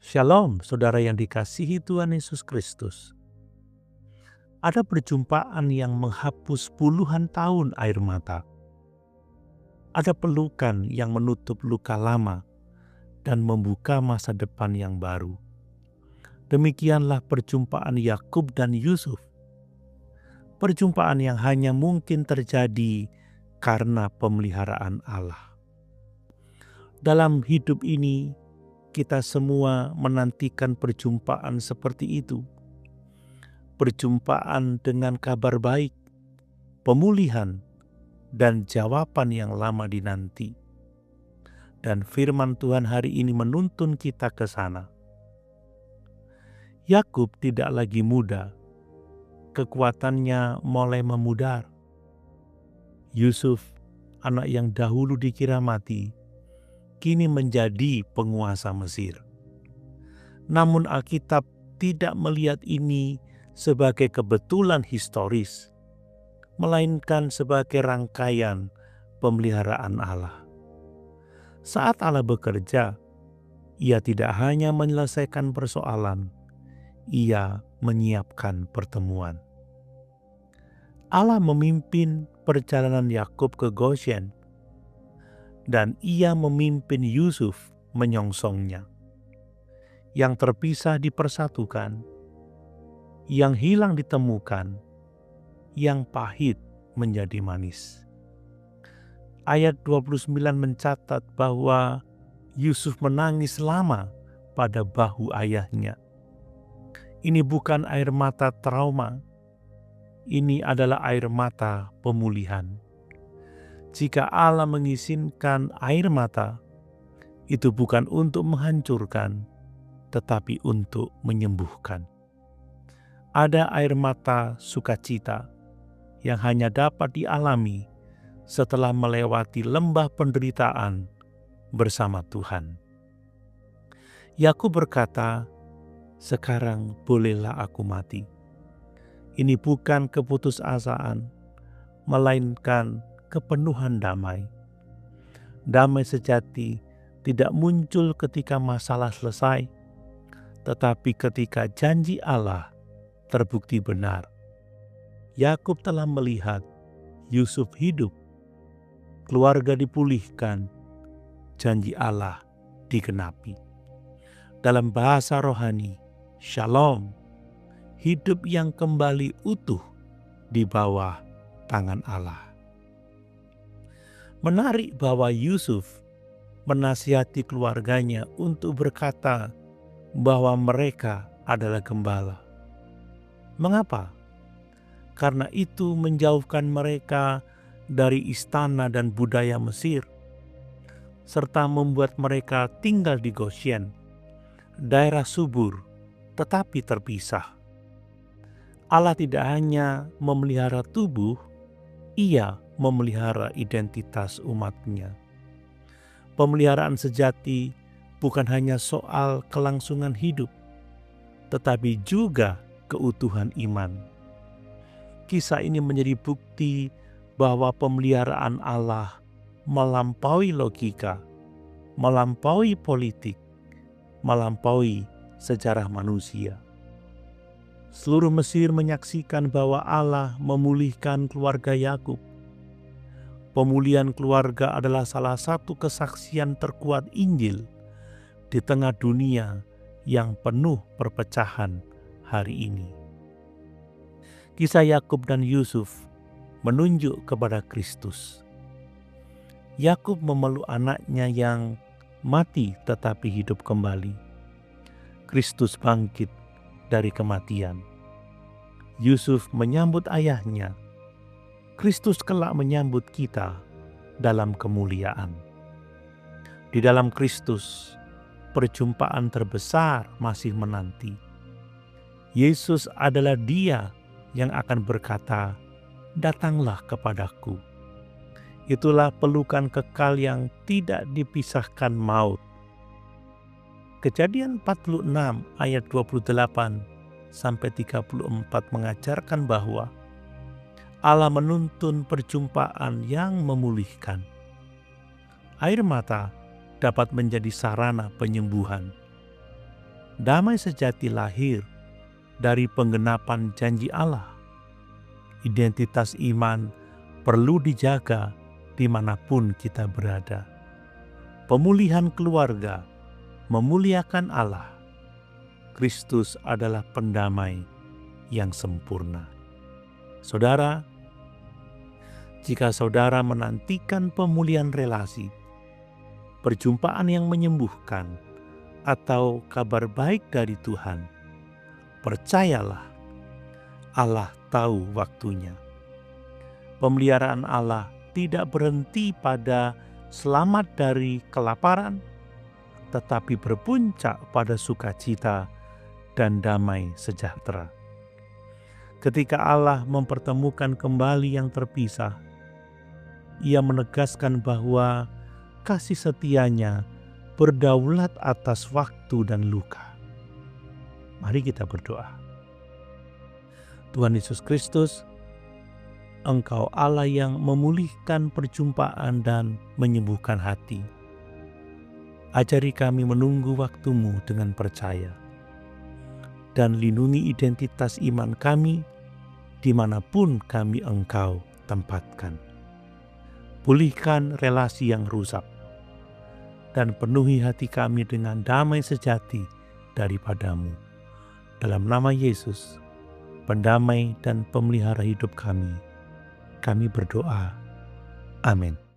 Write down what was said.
Shalom, saudara yang dikasihi Tuhan Yesus Kristus. Ada perjumpaan yang menghapus puluhan tahun air mata. Ada pelukan yang menutup luka lama dan membuka masa depan yang baru. Demikianlah perjumpaan Yakub dan Yusuf. Perjumpaan yang hanya mungkin terjadi karena pemeliharaan Allah. Dalam hidup ini, kita semua menantikan perjumpaan seperti itu. Perjumpaan dengan kabar baik, pemulihan, dan jawaban yang lama dinanti. Dan firman Tuhan hari ini menuntun kita ke sana. Yakub tidak lagi muda, kekuatannya mulai memudar. Yusuf, anak yang dahulu dikira mati, kini menjadi penguasa Mesir. Namun Alkitab tidak melihat ini sebagai kebetulan historis, melainkan sebagai rangkaian pemeliharaan Allah. Saat Allah bekerja, Ia tidak hanya menyelesaikan persoalan, Ia menyiapkan pertemuan. Allah memimpin perjalanan Yakub ke Goshen, dan Ia memimpin Yusuf menyongsongnya. Yang terpisah dipersatukan, yang hilang ditemukan, yang pahit menjadi manis. Ayat 29 mencatat bahwa Yusuf menangis lama pada bahu ayahnya. Ini bukan air mata trauma, ini adalah air mata pemulihan. Jika Allah mengizinkan air mata, itu bukan untuk menghancurkan, tetapi untuk menyembuhkan. Ada air mata sukacita yang hanya dapat dialami setelah melewati lembah penderitaan bersama Tuhan. Yakub berkata, "Sekarang bolehlah aku mati." Ini bukan keputusasaan, melainkan kepenuhan damai. Damai sejati tidak muncul ketika masalah selesai, tetapi ketika janji Allah terbukti benar. Yakub telah melihat Yusuf hidup, keluarga dipulihkan, janji Allah digenapi. Dalam bahasa rohani, shalom, hidup yang kembali utuh di bawah tangan Allah. Menarik bahwa Yusuf menasihati keluarganya untuk berkata bahwa mereka adalah gembala. Mengapa? Karena itu menjauhkan mereka dari istana dan budaya Mesir, serta membuat mereka tinggal di Goshen, daerah subur tetapi terpisah. Allah tidak hanya memelihara tubuh, Ia memelihara identitas umat-Nya. Pemeliharaan sejati bukan hanya soal kelangsungan hidup, tetapi juga keutuhan iman. Kisah ini menjadi bukti bahwa pemeliharaan Allah melampaui logika, melampaui politik, melampaui sejarah manusia. Seluruh Mesir menyaksikan bahwa Allah memulihkan keluarga Yakub. Pemulihan keluarga adalah salah satu kesaksian terkuat Injil di tengah dunia yang penuh perpecahan hari ini. Kisah Yakub dan Yusuf menunjuk kepada Kristus. Yakub memeluk anaknya yang mati tetapi hidup kembali. Kristus bangkit dari kematian. Yusuf menyambut ayahnya. Kristus kelak menyambut kita dalam kemuliaan. Di dalam Kristus, perjumpaan terbesar masih menanti. Yesus adalah Dia yang akan berkata, "Datanglah kepadaku." Itulah pelukan kekal yang tidak dipisahkan maut. Kejadian 46 ayat 28 sampai 34 mengajarkan bahwa Allah menuntun perjumpaan yang memulihkan. Air mata dapat menjadi sarana penyembuhan. Damai sejati lahir dari penggenapan janji Allah. Identitas iman perlu dijaga dimanapun kita berada. Pemulihan keluarga memuliakan Allah. Kristus adalah pendamai yang sempurna. Saudara, jika saudara menantikan pemulihan relasi, perjumpaan yang menyembuhkan, atau kabar baik dari Tuhan, percayalah, Allah tahu waktunya. Pemeliharaan Allah tidak berhenti pada selamat dari kelaparan, tetapi berpuncak pada sukacita dan damai sejahtera. Ketika Allah mempertemukan kembali yang terpisah, Ia menegaskan bahwa kasih setianya berdaulat atas waktu dan luka. Mari kita berdoa. Tuhan Yesus Kristus, Engkau Allah yang memulihkan perjumpaan dan menyembuhkan hati. Ajari kami menunggu waktu-Mu dengan percaya, dan lindungi identitas iman kami dimanapun kami Engkau tempatkan. Pulihkan relasi yang rusak, dan penuhi hati kami dengan damai sejati daripada-Mu. Dalam nama Yesus, pendamai dan pemelihara hidup kami berdoa. Amin.